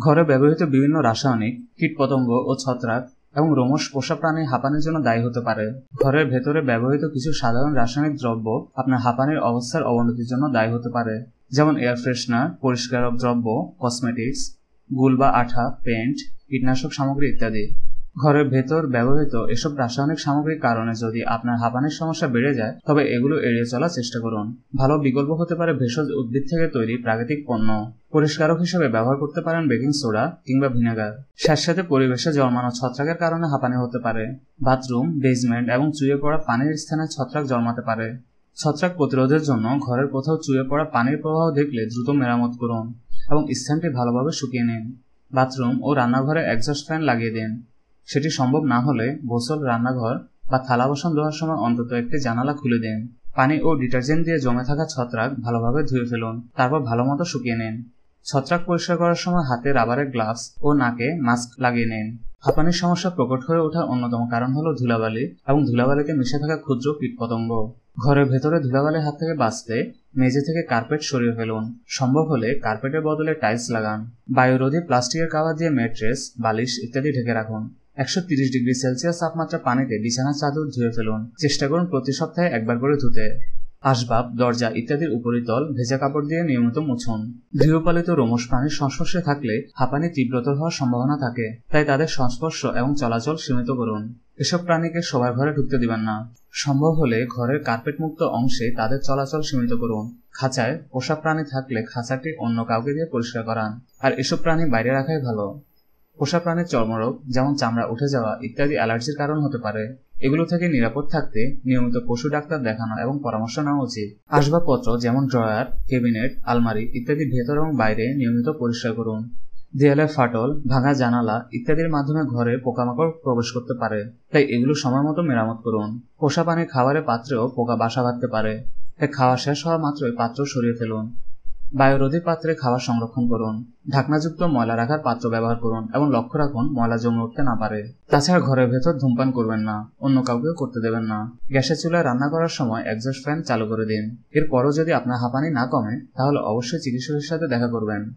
ঘরে ব্যবহৃত বিভিন্ন রাসায়নিক, কীটপতঙ্গ ও ছত্রাক এবং রোমশ পোষা প্রাণী হাঁপানির জন্য দায়ী হতে পারে। ঘরের ভেতরে ব্যবহৃত কিছু সাধারণ রাসায়নিক দ্রব্য আপনার হাঁপানির অবস্থার অবনতির জন্য দায়ী হতে পারে, যেমন এয়ার ফ্রেশনার, পরিষ্কারক দ্রব্য, কসমেটিক্স, গুল বা আঠা, পেইন্ট, কীটনাশক সামগ্রী ইত্যাদি। ঘরের ভেতর ব্যবহৃত এসব রাসায়নিক সামগ্রীর কারণে যদি আপনার হাঁপানির সমস্যা বেড়ে যায়, তবে এগুলো এড়িয়ে চলার চেষ্টা করুন। ভালো বিকল্প হতে পারে ভেষজ উদ্ভিদ থেকে তৈরি প্রাকৃতিক পণ্য। পরিষ্কারক হিসেবে ব্যবহার করতে পারেন বেকিং সোডা কিংবা ভিনেগার। স্যাঁতসেঁতে পরিবেশে জন্মানো ছত্রাকের কারণে হাঁপানি হতে পারে। বাথরুম, বেসমেন্ট এবং চুইয়ে পড়া পানির স্থানে ছত্রাক জন্মাতে পারে। ছত্রাক প্রতিরোধের জন্য ঘরের কোথাও চুইয়ে পড়া পানির প্রবাহ দেখলে দ্রুত মেরামত করুন এবং স্থানটি ভালোভাবে শুকিয়ে নিন। বাথরুম ও রান্নাঘরে এক্সস্ট ফ্যান লাগিয়ে দিন। সেটি সম্ভব না হলে গোসল, রান্নাঘর বা থালা বাসন ধোয়ার সময় অন্তত একটি জানালা খুলে দিন। পানি ও ডিটারজেন্ট দিয়ে জমে থাকা ছত্রাক ভালোভাবে ধুয়ে ফেলুন, তারপর ভালোমতো শুকিয়ে নিন। ছত্রাক পরিষ্কার করার সময় হাতে রাবারের গ্লাভস ও নাকে মাস্ক লাগিয়ে নিন। হাঁপানির সমস্যা প্রকট হয়ে ওঠার অন্যতম কারণ হলো ধুলাবালি এবং ধুলাবালিতে মিশে থাকা ক্ষুদ্র কীটপতঙ্গ। ঘরের ভেতরে ধুলাবালির হাত থেকে বাঁচতে মেঝে থেকে কার্পেট সরিয়ে ফেলুন। সম্ভব হলে কার্পেটের বদলে টাইলস লাগান। বায়ুরোধী প্লাস্টিকের কাভার দিয়ে ম্যাট্রেস, বালিশ ইত্যাদি ঢেকে রাখুন। 130 ডিগ্রি সেলসিয়াস তাপমাত্রা পানিতে বিছানার চাদর ধুয়ে ফেলুন। চেষ্টা করুন প্রতি সপ্তাহে একবার করে ধুতে। আসবাব, দরজা ইত্যাদির উপরিতল ভেজা কাপড় দিয়ে নিয়মিত মুছুন। গৃহপালিত রোমশ প্রাণীর সংস্পর্শে থাকলে হাঁপানি তীব্রতর হওয়ার সম্ভাবনা থাকে, তাই তাদের সংস্পর্শ এবং চলাচল সীমিত করুন। এসব প্রাণীকে শোবার ঘরে ঢুকতে দিবেন না। সম্ভব হলে ঘরের কার্পেট মুক্ত অংশে তাদের চলাচল সীমিত করুন। খাঁচায় পোষা প্রাণী থাকলে খাঁচাটি অন্য কাউকে দিয়ে পরিষ্কার করান, আর এসব প্রাণী বাইরে রাখাই ভালো। পোষা প্রাণীর চর্মরোগ, যেমন চামড়া উঠে যাওয়া ইত্যাদি অ্যালার্জির কারণ হতে পারে। এগুলো থেকে নিরাপদ থাকতে নিয়মিত পশু ডাক্তার দেখানো এবং পরামর্শ নেওয়া উচিত। আসবাবপত্র যেমন ড্রয়ার, ক্যাবিনেট, আলমারি ইত্যাদি ভেতর এবং বাইরে নিয়মিত পরিষ্কার করুন। দেয়ালে ফাটল, ভাঙা জানালা ইত্যাদির মাধ্যমে ঘরে পোকামাকড় প্রবেশ করতে পারে, তাই এগুলো সময় মতো মেরামত করুন। পোষা প্রাণীর খাবারের পাত্রেও পোকা বাসা বাঁধতে পারে, তাই খাওয়া শেষ হওয়া মাত্রই পাত্র সরিয়ে ফেলুন। বায়ুরোধী পাত্রে খাবার সংরক্ষণ করুন। ঢাকনাযুক্ত ময়লা রাখার পাত্র ব্যবহার করুন এবং লক্ষ্য রাখুন ময়লা জমে উঠতে না পারে। তাছাড়া ঘরের ভেতর ধূমপান করবেন না, অন্য কাউকেও করতে দেবেন না। গ্যাসের চুলায় রান্না করার সময় এক্সস্ট ফ্যান চালু করে দিন। এরপরও যদি আপনার হাঁপানি না কমে, তাহলে অবশ্যই চিকিৎসকের সাথে দেখা করবেন।